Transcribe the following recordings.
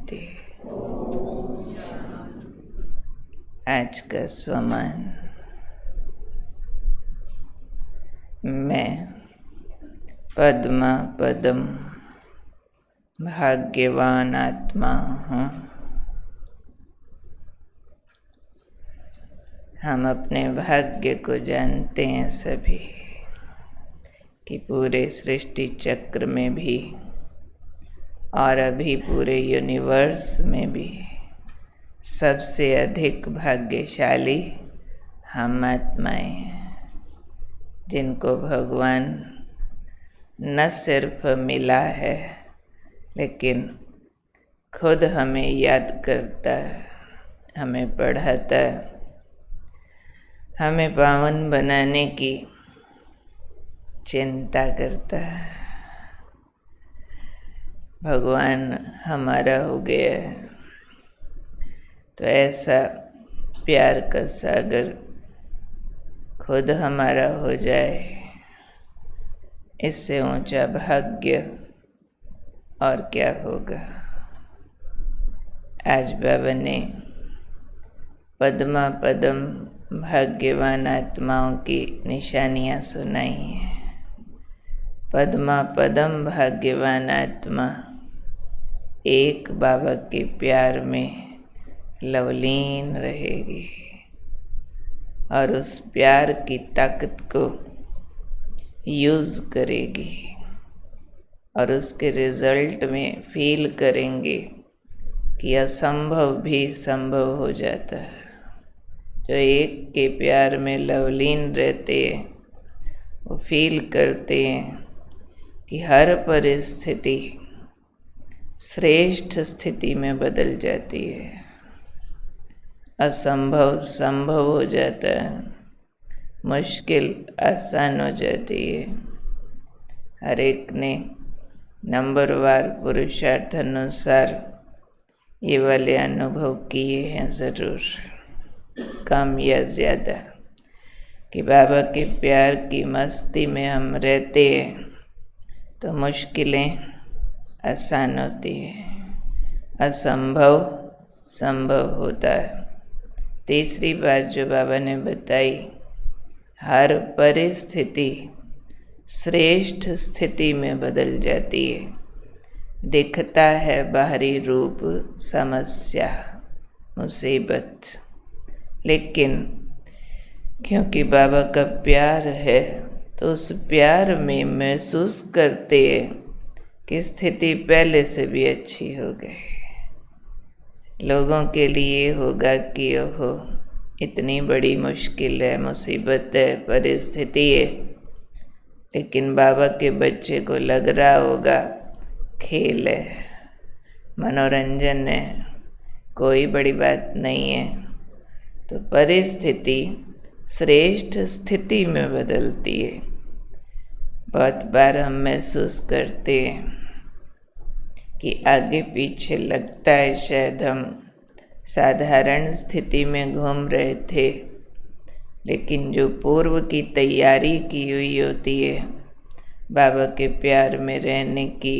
शांति। आज का स्वमान। मैं पद्मा पदम भाग्यवान आत्मा हूँ। हम अपने भाग्य को जानते हैं सभी कि पूरे सृष्टि चक्र में भी और अभी पूरे यूनिवर्स में भी सबसे अधिक भाग्यशाली हम आत्माएं हैं, जिनको भगवान न सिर्फ मिला है लेकिन खुद हमें याद करता है, हमें पढ़ाता है, हमें पावन बनाने की चिंता करता है। भगवान हमारा हो गया है, तो ऐसा प्यार का सागर खुद हमारा हो जाए, इससे ऊंचा भाग्य और क्या होगा। आज बाबा ने पद्मा पदम भाग्यवान आत्माओं की निशानियां सुनाई हैं। पद्मा पदम भाग्यवान आत्मा एक बाबा के प्यार में लवलीन रहेगी और उस प्यार की ताकत को यूज़ करेगी और उसके रिजल्ट में फील करेंगे कि असंभव भी संभव हो जाता है। जो एक के प्यार में लवलीन रहते हैं वो फील करते हैं कि हर परिस्थिति श्रेष्ठ स्थिति में बदल जाती है, असंभव संभव हो जाता है, मुश्किल आसान हो जाती है। हर एक ने नंबरवार पुरुषार्थ अनुसार ये वाले अनुभव किए हैं ज़रूर, कम या ज़्यादा, कि बाबा के प्यार की मस्ती में हम रहते हैं तो मुश्किलें आसान होती है, असंभव संभव होता है। तीसरी बात जो बाबा ने बताई, हर परिस्थिति श्रेष्ठ स्थिति में बदल जाती है। दिखता है बाहरी रूप समस्या मुसीबत, लेकिन क्योंकि बाबा का प्यार है तो उस प्यार में महसूस करते हैं कि स्थिति पहले से भी अच्छी हो गई। लोगों के लिए होगा कि ओहो इतनी बड़ी मुश्किल है, मुसीबत है, परिस्थिति है, लेकिन बाबा के बच्चे को लग रहा होगा खेल है, मनोरंजन है, कोई बड़ी बात नहीं है। तो परिस्थिति श्रेष्ठ स्थिति में बदलती है। बहुत बार हम महसूस करते हैं कि आगे पीछे लगता है शायद हम साधारण स्थिति में घूम रहे थे, लेकिन जो पूर्व की तैयारी की हुई होती है बाबा के प्यार में रहने की,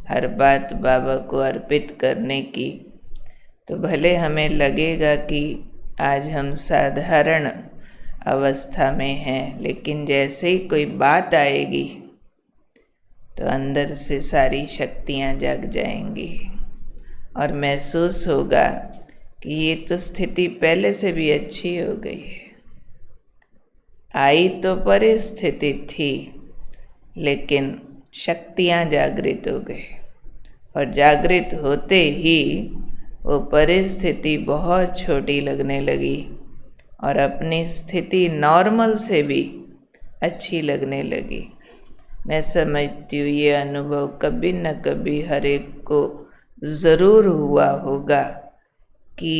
हर बात बाबा को अर्पित करने की, तो भले हमें लगेगा कि आज हम साधारण अवस्था में हैं, लेकिन जैसे ही कोई बात आएगी तो अंदर से सारी शक्तियाँ जग जाएंगी और महसूस होगा कि ये तो स्थिति पहले से भी अच्छी हो गई है। आई तो परिस्थिति थी, लेकिन शक्तियाँ जागृत हो गई और जागृत होते ही वो परिस्थिति बहुत छोटी लगने लगी और अपनी स्थिति नॉर्मल से भी अच्छी लगने लगी। मैं समझती हूँ ये अनुभव कभी न कभी हर एक को ज़रूर हुआ होगा कि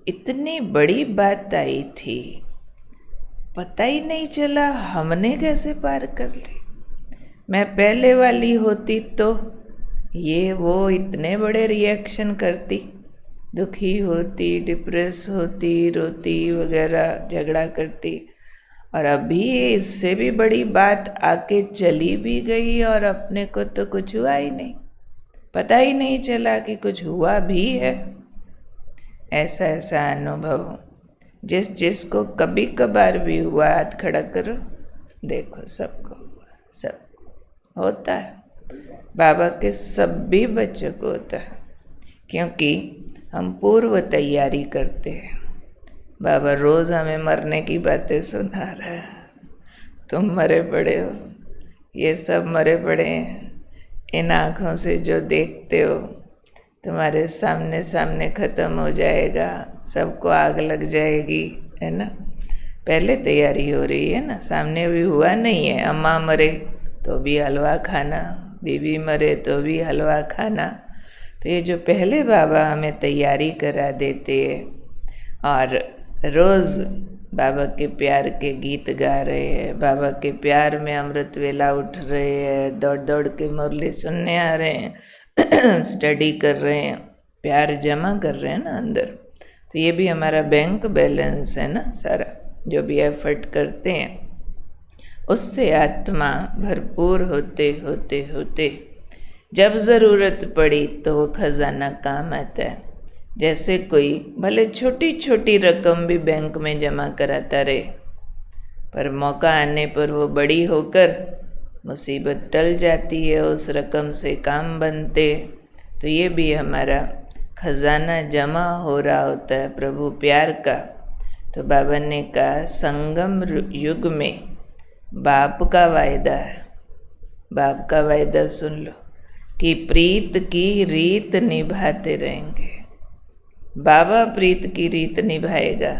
इतनी बड़ी बात आई थी, पता ही नहीं चला हमने कैसे पार कर ली। मैं पहले वाली होती तो ये वो इतने बड़े रिएक्शन करती, दुखी होती, डिप्रेस होती, रोती वगैरह, झगड़ा करती, और अभी इससे भी बड़ी बात आके चली भी गई और अपने को तो कुछ हुआ ही नहीं। पता ही नहीं चला कि कुछ हुआ भी है। ऐसा ऐसा अनुभव जिसको कभी कभार भी हुआ, हाथ खड़ा करो, देखो सबको हुआ, सब होता है। बाबा के सभी बच्चों को होता है, क्योंकि हम पूर्व तैयारी करते हैं। बाबा रोज़ हमें मरने की बातें सुना रहा है। तुम मरे पड़े हो, ये सब मरे पड़े हैं। इन आँखों से जो देखते हो तुम्हारे सामने सामने ख़त्म हो जाएगा, सबको आग लग जाएगी, है ना। पहले तैयारी हो रही है ना, सामने भी हुआ नहीं है। अम्मा मरे तो भी हलवा खाना, बीवी मरे तो भी हलवा खाना। तो ये जो पहले बाबा हमें तैयारी करा देते हैं, और रोज़ बाबा के प्यार के गीत गा रहे हैं, बाबा के प्यार में अमृत वेला उठ रहे हैं, दौड़ दौड़ के मुरली सुनने आ रहे हैं, स्टडी कर रहे हैं, प्यार जमा कर रहे हैं ना अंदर। तो ये भी हमारा बैंक बैलेंस है ना सारा, जो भी एफर्ट करते हैं उससे आत्मा भरपूर होते होते होते जब ज़रूरत पड़ी तो वो खजाना काम आता है। जैसे कोई भले छोटी छोटी रकम भी बैंक में जमा कराता रहे, पर मौका आने पर वो बड़ी होकर मुसीबत टल जाती है, उस रकम से काम बनते। तो ये भी हमारा खजाना जमा हो रहा होता है प्रभु प्यार का। तो बाबा ने कहा संगम युग में बाप का वायदा है। बाप का वायदा सुन लो कि प्रीत की रीत निभाते रहेंगे। बाबा प्रीत की रीत निभाएगा।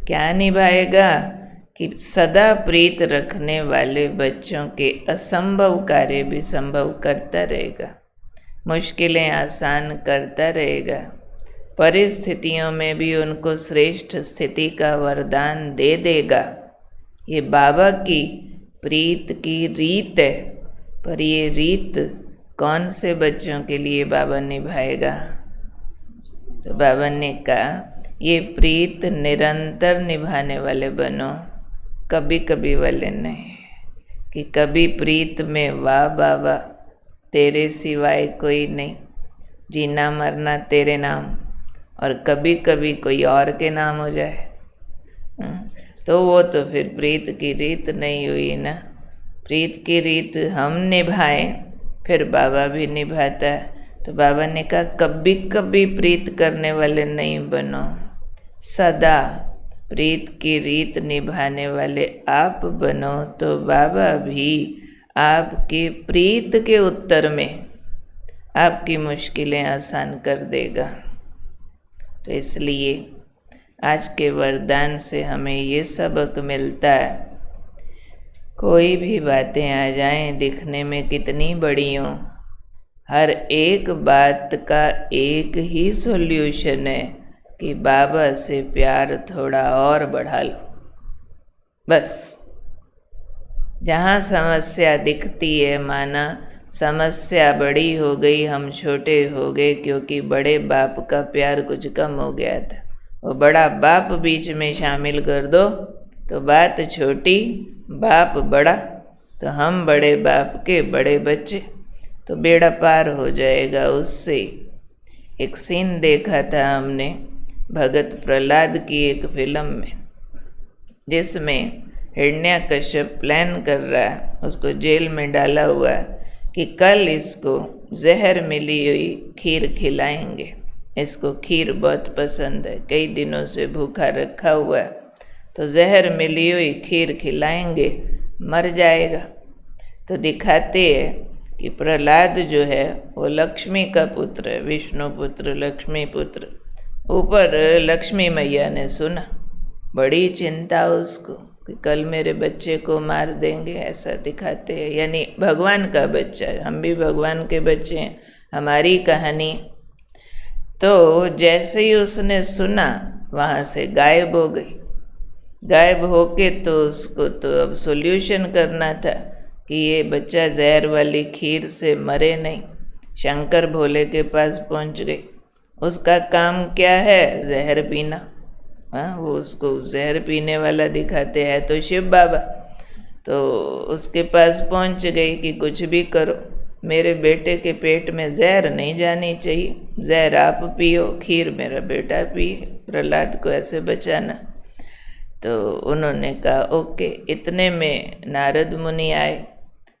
क्या निभाएगा? कि सदा प्रीत रखने वाले बच्चों के असंभव कार्य भी संभव करता रहेगा, मुश्किलें आसान करता रहेगा, परिस्थितियों में भी उनको श्रेष्ठ स्थिति का वरदान दे देगा। ये बाबा की प्रीत की रीत है। पर ये रीत कौन से बच्चों के लिए बाबा निभाएगा? तो बाबा ने कहा ये प्रीत निरंतर निभाने वाले बनो, कभी कभी वाले नहीं। कि कभी प्रीत में वाह बाबा तेरे सिवाय कोई नहीं, जीना मरना तेरे नाम, और कभी कभी कोई और के नाम हो जाए तो वो तो फिर प्रीत की रीत नहीं हुई ना। प्रीत की रीत हम निभाएं फिर बाबा भी निभाता है। तो बाबा ने कहा कभी कभी प्रीत करने वाले नहीं बनो, सदा प्रीत की रीत निभाने वाले आप बनो। तो बाबा भी आपकी प्रीत के उत्तर में आपकी मुश्किलें आसान कर देगा। तो इसलिए आज के वरदान से हमें ये सबक मिलता है, कोई भी बातें आ जाएं दिखने में कितनी बड़ी हों, हर एक बात का एक ही सॉल्यूशन है कि बाबा से प्यार थोड़ा और बढ़ा लो। बस जहाँ समस्या दिखती है माना समस्या बड़ी हो गई, हम छोटे हो गए, क्योंकि बड़े बाप का प्यार कुछ कम हो गया था। वो बड़ा बाप बीच में शामिल कर दो तो बात छोटी, बाप बड़ा तो हम बड़े बाप के बड़े बच्चे, तो बेड़ा पार हो जाएगा उससे। एक सीन देखा था हमने भगत प्रहलाद की एक फिल्म में, जिसमें हिरण्याकश्यप प्लान कर रहा है, उसको जेल में डाला हुआ है कि कल इसको जहर मिली हुई खीर खिलाएंगे। इसको खीर बहुत पसंद है, कई दिनों से भूखा रखा हुआ है, तो जहर मिली हुई खीर खिलाएंगे, मर जाएगा। तो दिखाते हैं कि प्रहलाद जो है वो लक्ष्मी का पुत्र है, विष्णु पुत्र, लक्ष्मी पुत्र। ऊपर लक्ष्मी मैया ने सुना, बड़ी चिंता उसको कि कल मेरे बच्चे को मार देंगे, ऐसा दिखाते हैं। यानी भगवान का बच्चा है, हम भी भगवान के बच्चे हैं, हमारी कहानी। तो जैसे ही उसने सुना वहाँ से गायब हो गई। गायब होके तो उसको तो अब सॉल्यूशन करना था कि ये बच्चा जहर वाली खीर से मरे नहीं। शंकर भोले के पास पहुँच गई। उसका काम क्या है? जहर पीना। हाँ, वो उसको जहर पीने वाला दिखाते हैं तो शिव बाबा। तो उसके पास पहुँच गई कि कुछ भी करो, मेरे बेटे के पेट में जहर नहीं जानी चाहिए, जहर आप पियो, खीर मेरा बेटा पिए, प्रहलाद को ऐसे बचाना। तो उन्होंने कहा ओके। इतने में नारद मुनि आए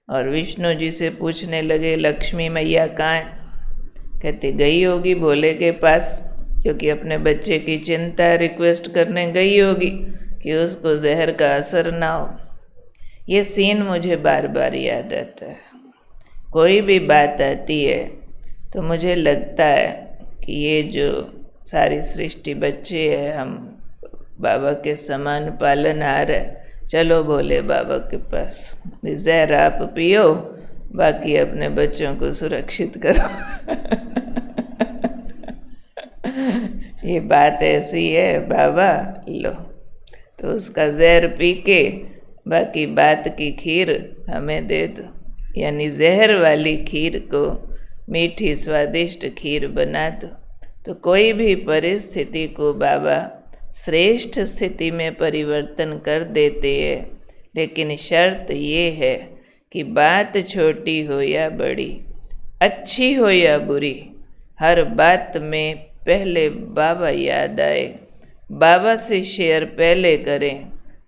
और विष्णु जी से पूछने लगे लक्ष्मी मैया कहाँ है। कहते गई होगी भोले के पास, क्योंकि अपने बच्चे की चिंता रिक्वेस्ट करने गई होगी कि उसको जहर का असर ना हो। ये सीन मुझे बार बार याद आता है। कोई भी बात आती है तो मुझे लगता है कि ये जो सारी सृष्टि बच्चे है, हम बाबा के समान पालनहार है, चलो भोले बाबा के पास, जहर आप पियो, बाकी अपने बच्चों को सुरक्षित करो। ये बात ऐसी है बाबा, लो। तो उसका जहर पी के बाकी बात की खीर हमें दे दो, यानी जहर वाली खीर को मीठी स्वादिष्ट खीर बना दो। तो कोई भी परिस्थिति को बाबा श्रेष्ठ स्थिति में परिवर्तन कर देते हैं, लेकिन शर्त ये है कि बात छोटी हो या बड़ी, अच्छी हो या बुरी, हर बात में पहले बाबा याद आए, बाबा से शेयर पहले करें,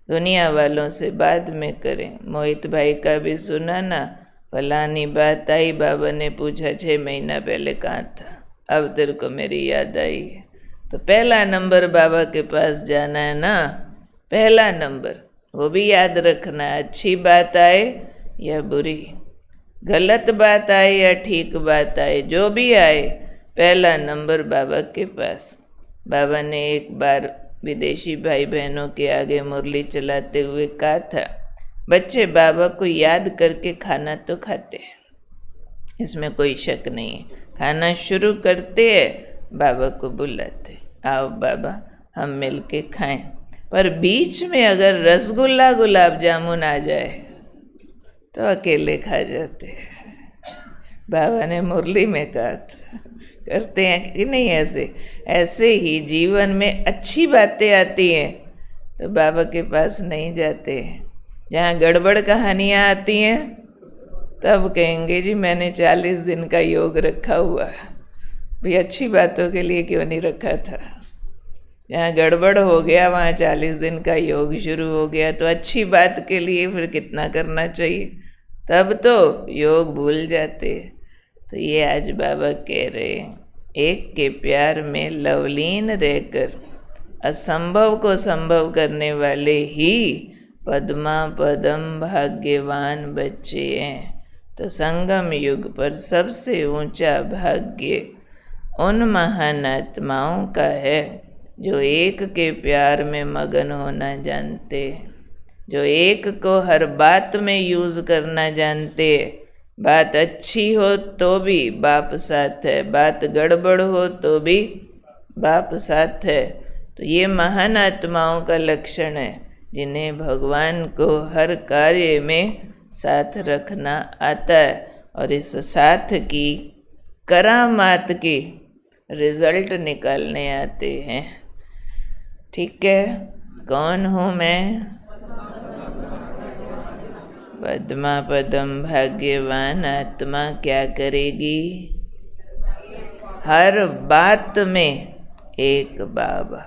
दुनिया वालों से बाद में करें। मोहित भाई का भी सुना ना, फलानी बात आई, बाबा ने पूछा 6 महीना पहले कहाँ था, अब तेरे को मेरी याद आई है। तो पहला नंबर बाबा के पास जाना है ना, पहला नंबर, वो भी याद रखना है, अच्छी बात आए या बुरी, गलत बात आए या ठीक बात आए, जो भी आए पहला नंबर बाबा के पास। बाबा ने एक बार विदेशी भाई बहनों के आगे मुरली चलाते हुए कहा था, बच्चे बाबा को याद करके खाना तो खाते हैं, इसमें कोई शक नहीं है, खाना शुरू करते हैं बाबा को बुलाते, आओ बाबा हम मिल के खाएं, पर बीच में अगर रसगुल्ला गुलाब जामुन आ जाए तो अकेले खा जाते हैं। बाबा ने मुरली में कहा था। करते हैं कि नहीं ऐसे ही जीवन में अच्छी बातें आती हैं तो बाबा के पास नहीं जाते। जहाँ गड़बड़ कहानियाँ आती हैं तब कहेंगे जी मैंने 40 दिन का योग रखा हुआ है, भाई अच्छी बातों के लिए क्यों नहीं रखा था। जहाँ गड़बड़ हो गया वहाँ 40 दिन का योग शुरू हो गया, तो अच्छी बात के लिए फिर कितना करना चाहिए, तब तो योग भूल जाते। तो ये आज बाबा कह रहे हैं, एक के प्यार में लवलीन रहकर असंभव को संभव करने वाले ही पद्मा पदम भाग्यवान बच्चे हैं। तो संगम युग पर सबसे ऊंचा भाग्य उन महान आत्माओं का है जो एक के प्यार में मगन होना जानते, जो एक को हर बात में यूज़ करना जानते। बात अच्छी हो तो भी बाप साथ है, बात गड़बड़ हो तो भी बाप साथ है। तो ये महान आत्माओं का लक्षण है जिन्हें भगवान को हर कार्य में साथ रखना आता है, और इस साथ की करामात के रिजल्ट निकालने आते हैं। ठीक है, कौन हूँ मैं? पद्मा पदम भाग्यवान आत्मा क्या करेगी? हर बात में एक बाबा,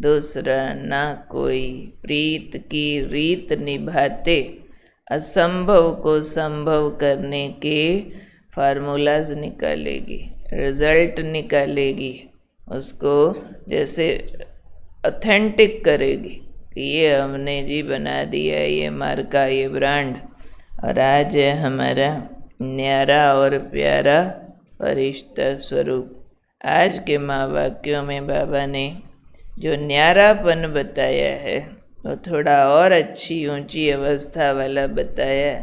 दूसरा ना कोई, प्रीत की रीत निभाते, असंभव को संभव करने के फार्मूलाज निकालेगी, रिजल्ट निकालेगी, उसको जैसे ऑथेंटिक करेगी कि ये हमने जी बना दिया, ये मार्का, ये ब्रांड। और आज है हमारा न्यारा और प्यारा फरिश्ता स्वरूप। आज के महावाक्यों में बाबा ने जो न्यारापन बताया है वो थोड़ा और अच्छी ऊंची अवस्था वाला बताया।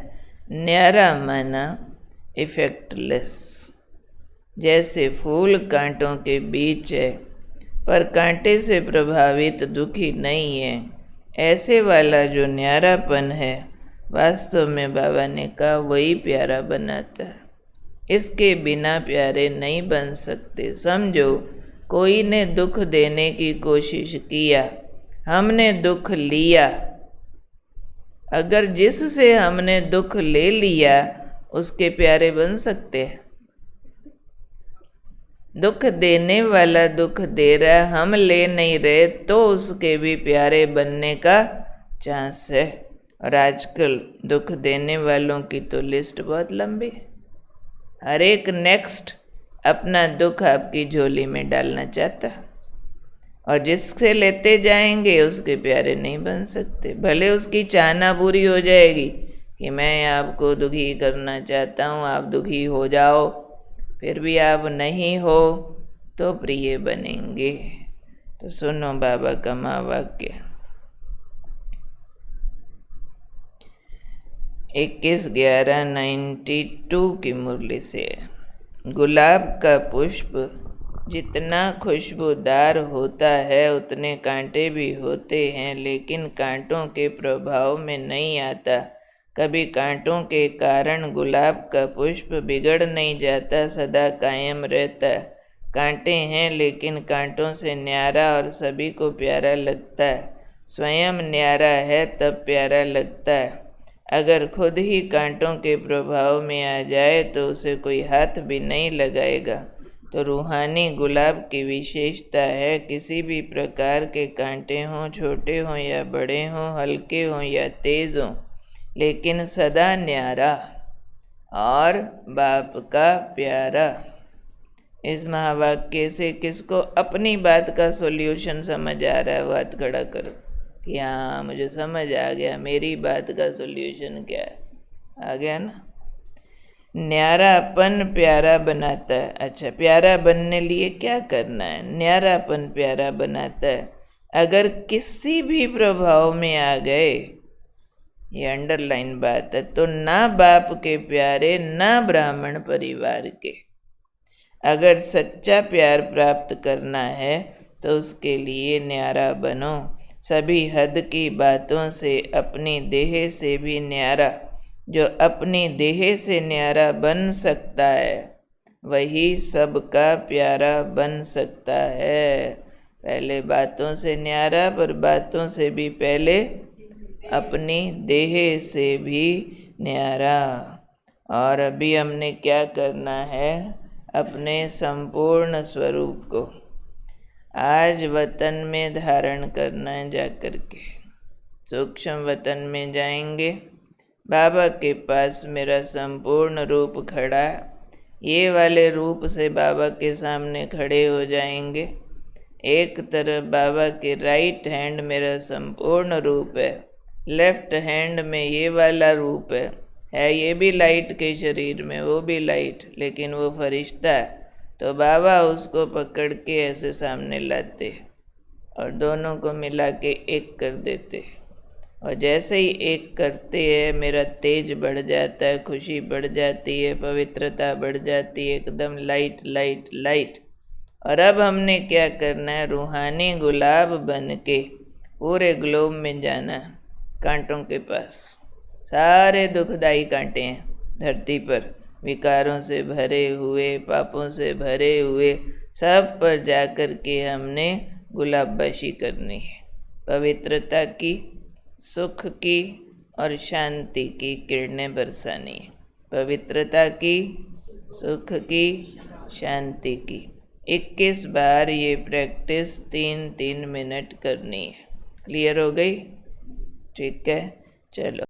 न्यारा माना इफेक्टलेस, जैसे फूल कांटों के बीच है पर कांटे से प्रभावित दुखी नहीं है, ऐसे वाला जो न्यारापन है वास्तव में बाबा ने कहा वही प्यारा बनाता है। इसके बिना प्यारे नहीं बन सकते। समझो कोई ने दुख देने की कोशिश किया, हमने दुख लिया, अगर जिससे हमने दुख ले लिया उसके प्यारे बन सकते हैं? दुख देने वाला दुख दे रहा, हम ले नहीं रहे, तो उसके भी प्यारे बनने का चांस है। और आजकल दुख देने वालों की तो लिस्ट बहुत लंबी है। हर एक नेक्स्ट अपना दुख आपकी झोली में डालना चाहता है, और जिससे लेते जाएंगे उसके प्यारे नहीं बन सकते। भले उसकी चाहना पूरी हो जाएगी कि मैं आपको दुखी करना चाहता हूँ, आप दुखी हो जाओ, फिर भी आप नहीं हो तो प्रिय बनेंगे। तो सुनो बाबा का महावाक्य। 21/11/92 की मुरली से। गुलाब का पुष्प जितना खुशबूदार होता है उतने कांटे भी होते हैं, लेकिन कांटों के प्रभाव में नहीं आता। कभी कांटों के कारण गुलाब का पुष्प बिगड़ नहीं जाता, सदा कायम रहता। कांटे हैं लेकिन कांटों से न्यारा और सभी को प्यारा लगता है। स्वयं न्यारा है तब प्यारा लगता है। अगर खुद ही कांटों के प्रभाव में आ जाए तो उसे कोई हाथ भी नहीं लगाएगा। तो रूहानी गुलाब की विशेषता है, किसी भी प्रकार के कांटे हों, छोटे हों या बड़े हों, हल्के हों या तेज हों, लेकिन सदा न्यारा और बाप का प्यारा। इस महावाक्य से किसको अपनी बात का सॉल्यूशन समझ आ रहा है, बात खड़ा करो कि हाँ मुझे समझ आ गया, मेरी बात का सॉल्यूशन क्या है। आ गया ना? न्यारापन प्यारा बनाता है। अच्छा, प्यारा बनने लिए क्या करना है? न्यारापन प्यारा बनाता है। अगर किसी भी प्रभाव में आ गए, ये अंडरलाइन बात है, तो ना बाप के प्यारे ना ब्राह्मण परिवार के। अगर सच्चा प्यार प्राप्त करना है तो उसके लिए न्यारा बनो। सभी हद की बातों से, अपनी देह से भी न्यारा। जो अपनी देह से न्यारा बन सकता है वही सबका प्यारा बन सकता है। पहले बातों से न्यारा, पर बातों से भी पहले अपनी देह से भी न्यारा। और अभी हमने क्या करना है? अपने संपूर्ण स्वरूप को आज वतन में धारण करना है। जाकर के सूक्ष्म वतन में जाएंगे, बाबा के पास मेरा संपूर्ण रूप खड़ा है। ये वाले रूप से बाबा के सामने खड़े हो जाएंगे। एक तरफ बाबा के राइट हैंड मेरा संपूर्ण रूप है, लेफ्ट हैंड में ये वाला रूप है ये भी लाइट के शरीर में, वो भी लाइट, लेकिन वो फरिश्ता है। तो बाबा उसको पकड़ के ऐसे सामने लाते और दोनों को मिला के एक कर देते। और जैसे ही एक करते हैं मेरा तेज बढ़ जाता है, खुशी बढ़ जाती है, पवित्रता बढ़ जाती है, एकदम लाइट लाइट लाइट। और अब हमने क्या करना है? रूहानी गुलाब बन के पूरे ग्लोब में जाना, कांटों के पास। सारे दुखदाई कांटे हैं धरती पर, विकारों से भरे हुए, पापों से भरे हुए, सब पर जाकर के हमने गुलाबबाशी करनी है। पवित्रता की, सुख की और शांति की किरणें बरसानी है। पवित्रता की, सुख की, शांति की। 21 बार ये प्रैक्टिस 3-3 मिनट करनी है। क्लियर हो गई? ठीक है, चलो।